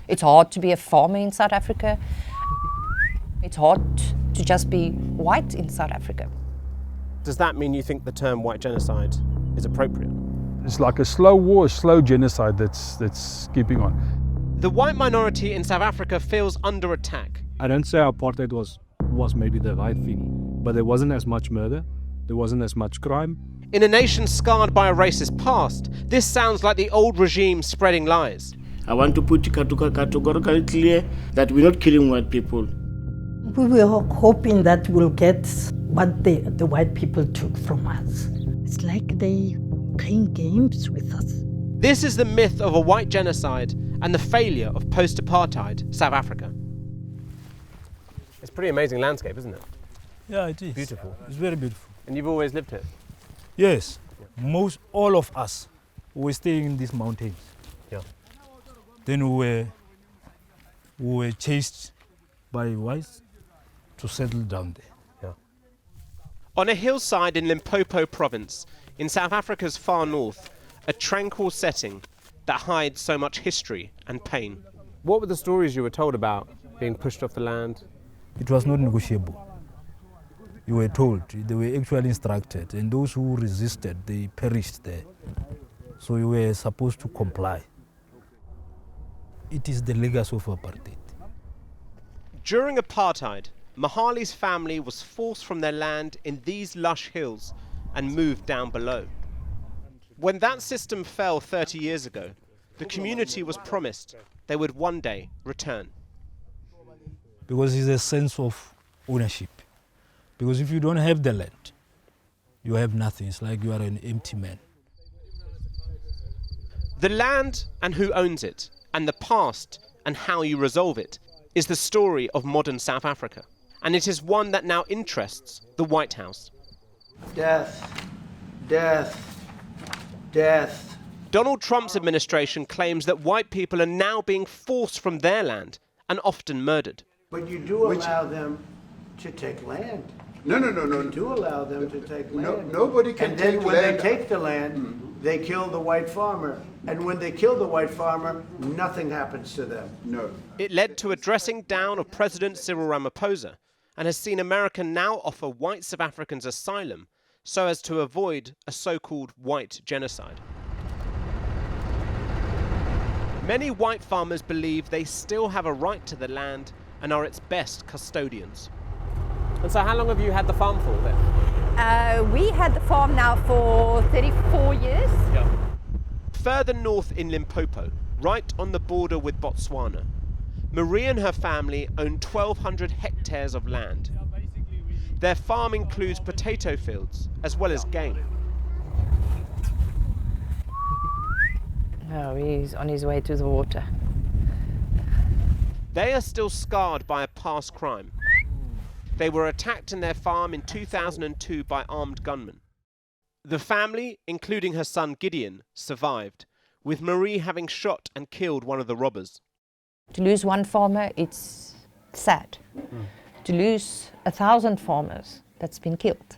It's hard to be a farmer in South Africa. It's hard to just be white in South Africa. Does that mean you think the term white genocide is appropriate? It's like a slow war, a slow genocide that's keeping on. The white minority in South Africa feels under attack. I don't say apartheid was maybe the right thing, but there wasn't as much murder, there wasn't as much crime. In a nation scarred by a racist past, this sounds like the old regime spreading lies. I want to put categorically clear that we're not killing white people. We were hoping that we'll get what the white people took from us. It's like they playing games with us. This is the myth of a white genocide and the failure of post-apartheid South Africa. It's a pretty amazing landscape, isn't it? Yeah, it is. Beautiful. It's very beautiful. And you've always lived here? Yes, all of us were staying in these mountains. Yeah. Then we were chased by whites to settle down there. Yeah. On a hillside in Limpopo province, in South Africa's far north, a tranquil setting that hides so much history and pain. What were the stories you were told about being pushed off the land? It was not negotiable. You were told, they were actually instructed, and those who resisted, they perished there. So you were supposed to comply. It is the legacy of apartheid. During apartheid, Mahali's family was forced from their land in these lush hills and moved down below. When that system fell 30 years ago, the community was promised they would one day return. Because it's a sense of ownership. Because if you don't have the land, you have nothing. It's like you are an empty man. The land and who owns it, and the past and how you resolve it, is the story of modern South Africa. And it is one that now interests the White House. Death, death, death. Donald Trump's administration claims that white people are now being forced from their land and often murdered. But you do allow them to take land. No. You do allow them to take land. Nobody can take land. And then when they take the land, they kill the white farmer. And when they kill the white farmer, nothing happens to them. No. It led to a dressing down of President Cyril Ramaphosa and has seen America now offer white South Africans asylum so as to avoid a so-called white genocide. Many white farmers believe they still have a right to the land and are its best custodians. And so how long have you had the farm for then? We had the farm now for 34 years. Yeah. Further north in Limpopo, right on the border with Botswana, Marie and her family own 1,200 hectares of land. Their farm includes potato fields as well as game. Oh, he's on his way to the water. They are still scarred by a past crime. They were attacked in their farm in 2002 by armed gunmen. The family, including her son Gideon, survived, with Marie having shot and killed one of the robbers. To lose one farmer, it's sad. To lose 1,000 farmers that's been killed,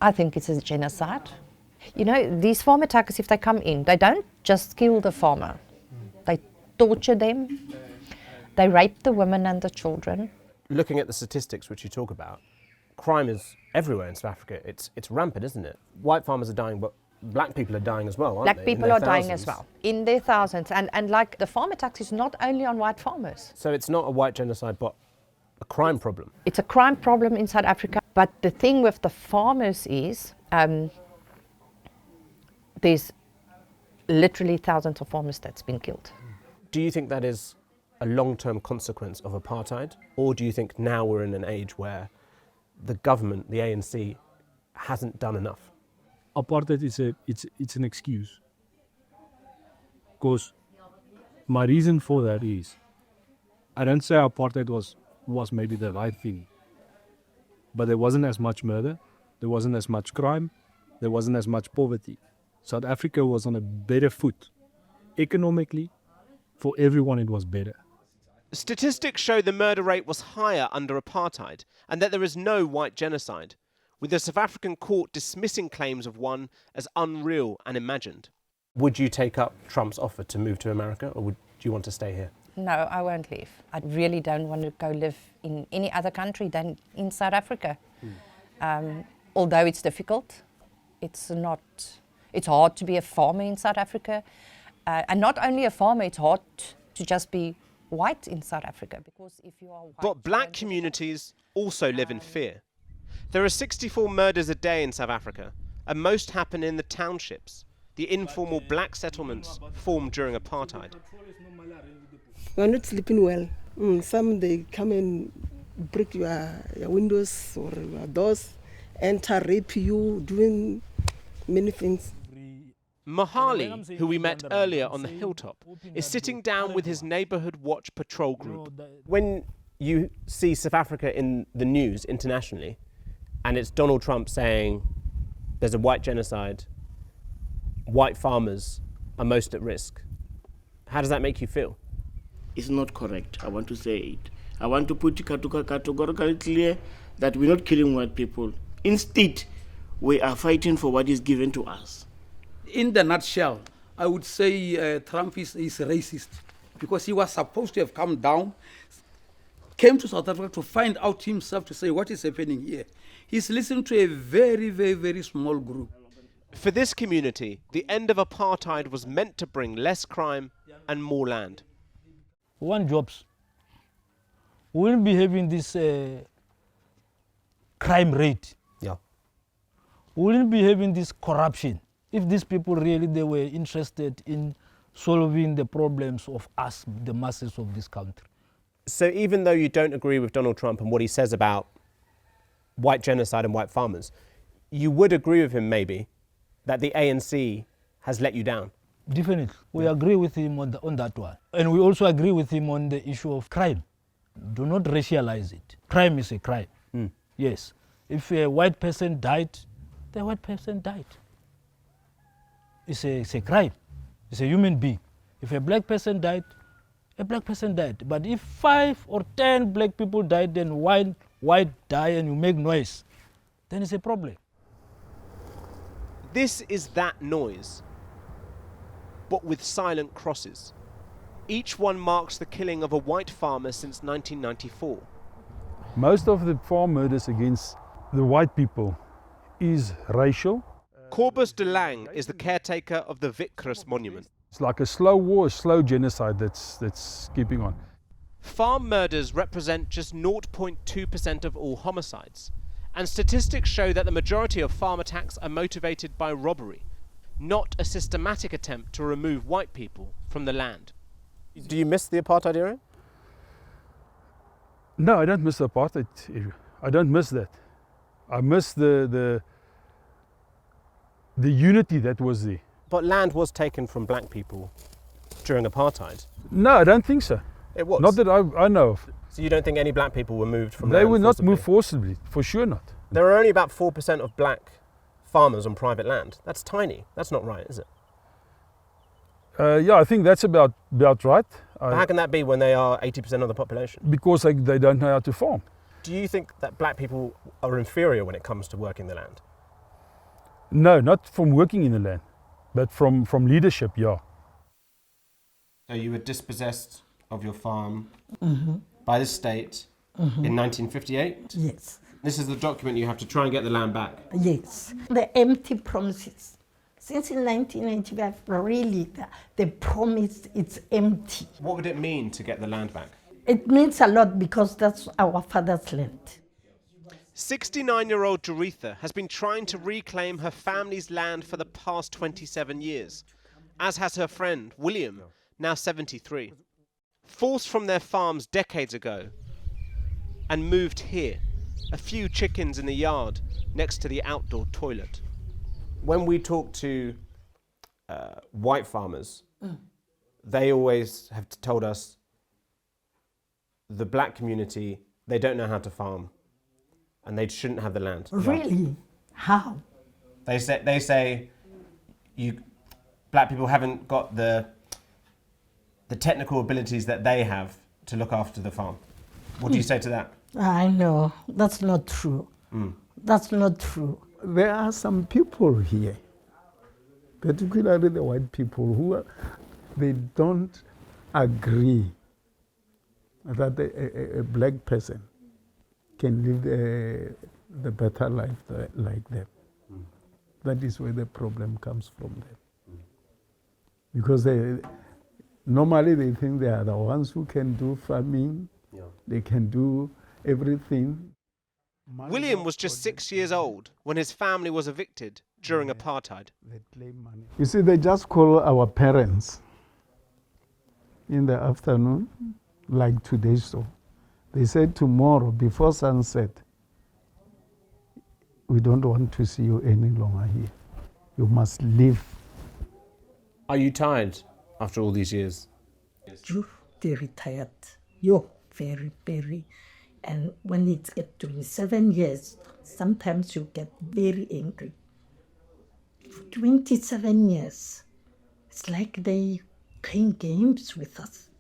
I think it's a genocide. You know, these farm attackers, if they come in, they don't just kill the farmer. They torture them. They rape the women and the children. Looking at the statistics which you talk about, crime is everywhere in South Africa. It's rampant, isn't it? White farmers are dying, but black people are dying as well, aren't they? Black people are dying as well, in their thousands. And like the farm attacks is not only on white farmers. So it's not a white genocide, but a crime problem. It's a crime problem in South Africa. But the thing with the farmers is there's literally thousands of farmers that's been killed. Do you think that is a long-term consequence of apartheid? Or do you think now we're in an age where the government, the ANC, hasn't done enough? Apartheid is it's an excuse. Because my reason for that is, I don't say apartheid was maybe the right thing, but there wasn't as much murder, there wasn't as much crime, there wasn't as much poverty. South Africa was on a better foot. Economically, for everyone it was better. Statistics show the murder rate was higher under apartheid and that there is no white genocide, with the South African court dismissing claims of one as unreal and imagined. Would you take up Trump's offer to move to America, or do you want to stay here? No, I won't leave. I really don't want to go live in any other country than in South Africa. Although it's difficult, it's hard to be a farmer in South Africa. And not only a farmer, it's hard to just be white in South Africa, because if you are white... But black communities also live in fear. There are 64 murders a day in South Africa, and most happen in the townships, the informal black settlements formed during apartheid. We are not sleeping well. Some, they come and break your windows or your doors, enter, rape you, doing many things. Mahali, who we met earlier on the hilltop, is sitting down with his neighbourhood watch patrol group. When you see South Africa in the news internationally, and it's Donald Trump saying there's a white genocide, white farmers are most at risk, how does that make you feel? It's not correct. I want to say it. I want to put categorically clear that we're not killing white people. Instead, we are fighting for what is given to us. In the nutshell, I would say Trump is racist, because he was supposed to have come down, came to South Africa to find out himself, to say what is happening here. He's listening to a very, very, very small group. For this community, the end of apartheid was meant to bring less crime and more land. We want jobs. We wouldn't be having this crime rate. Yeah. We wouldn't be having this corruption if these people really they were interested in solving the problems of us, the masses of this country. So even though you don't agree with Donald Trump and what he says about white genocide and white farmers, you would agree with him maybe that the ANC has let you down? Definitely. We agree with him on that one. And we also agree with him on the issue of crime. Do not racialize it. Crime is a crime. Yes. If a white person died, the white person died. It's a crime. It's a human being. If a black person died, a black person died. But if 5 or 10 black people died, then one white die and you make noise, then it's a problem. This is that noise, but with silent crosses. Each one marks the killing of a white farmer since 1994. Most of the farm murders against the white people is racial. Corbus de Lang is the caretaker of the Vickers monument. It's like a slow war, a slow genocide that's keeping on. Farm murders represent just 0.2% of all homicides, and statistics show that the majority of farm attacks are motivated by robbery, not a systematic attempt to remove white people from the land. Do you miss the apartheid era? No, I don't miss the apartheid era. I don't miss that. I miss the unity that was there. But land was taken from black people during apartheid. No, I don't think so. It was? Not that I know of. So you don't think any black people were moved from They land were not forcibly? moved forcibly, for sure not. There are only about 4% of black farmers on private land. That's tiny. That's not right, is it? Yeah, I think that's about right. But how can that be when they are 80% of the population? Because they don't know how to farm. Do you think that black people are inferior when it comes to working the land? No, not from working in the land, but from leadership, yeah. So you were dispossessed of your farm by the state in 1958? Yes. This is the document you have to try and get the land back. Yes. The empty promises. Since in 1995, really, the promise, it's empty. What would it mean to get the land back? It means a lot because that's our father's land. 69-year-old Doretha has been trying to reclaim her family's land for the past 27 years, as has her friend, William, now 73. Forced from their farms decades ago and moved here, a few chickens in the yard next to the outdoor toilet. When we talk to white farmers, they always have told us the black community, they don't know how to farm and they shouldn't have the land. Really? How? They say you black people haven't got the technical abilities that they have to look after the farm. What do you say to that? I know. That's not true. That's not true. There are some people here particularly the white people they don't agree that a black person can live the better life like them. That is where the problem comes from them. Because normally they think they are the ones who can do farming, they can do everything. William was just 6 years old when his family was evicted during apartheid. You see, they just call our parents in the afternoon, like today. So they said tomorrow before sunset, we don't want to see you any longer here. You must leave. Are you tired after all these years? They retired. Yo, very, very. And when it gets 27 years, sometimes you get very angry. 27 years. It's like they playing games with us.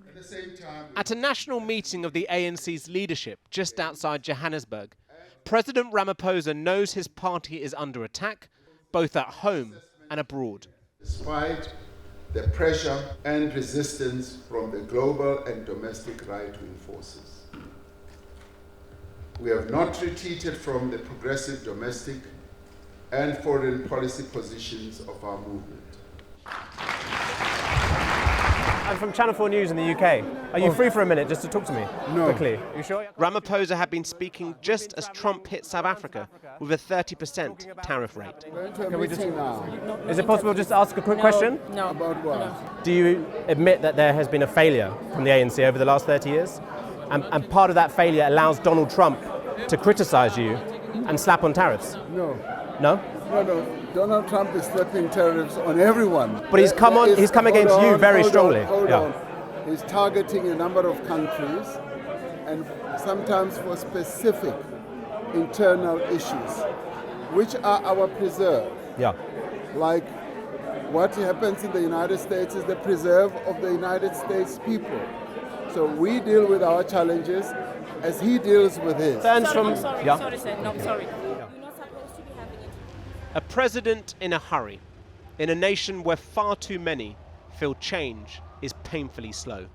At the same time, at a national meeting of the ANC's leadership just outside Johannesburg, President Ramaphosa knows his party is under attack, both at home and abroad. Despite the pressure and resistance from the global and domestic right-wing forces, we have not retreated from the progressive domestic and foreign policy positions of our movement. I'm from Channel 4 News in the UK. Are you free for a minute just to talk to me? No. Quickly. Are you sure? Ramaphosa had been speaking just as Trump hit South Africa with a 30% tariff rate. Can we just now? Is it possible just to ask a quick question? No. About what? Do you admit that there has been a failure from the ANC over the last 30 years? And part of that failure allows Donald Trump to criticize you and slap on tariffs? No. No? No. Donald Trump is slapping tariffs on everyone. But he's come against you very strongly. Hold on. He's targeting a number of countries and sometimes for specific internal issues, which are our preserve. Yeah. Like what happens in the United States is the preserve of the United States people. So we deal with our challenges as he deals with his. I'm sorry, yeah. sorry, sir. No, sorry. A president in a hurry, in a nation where far too many feel change is painfully slow.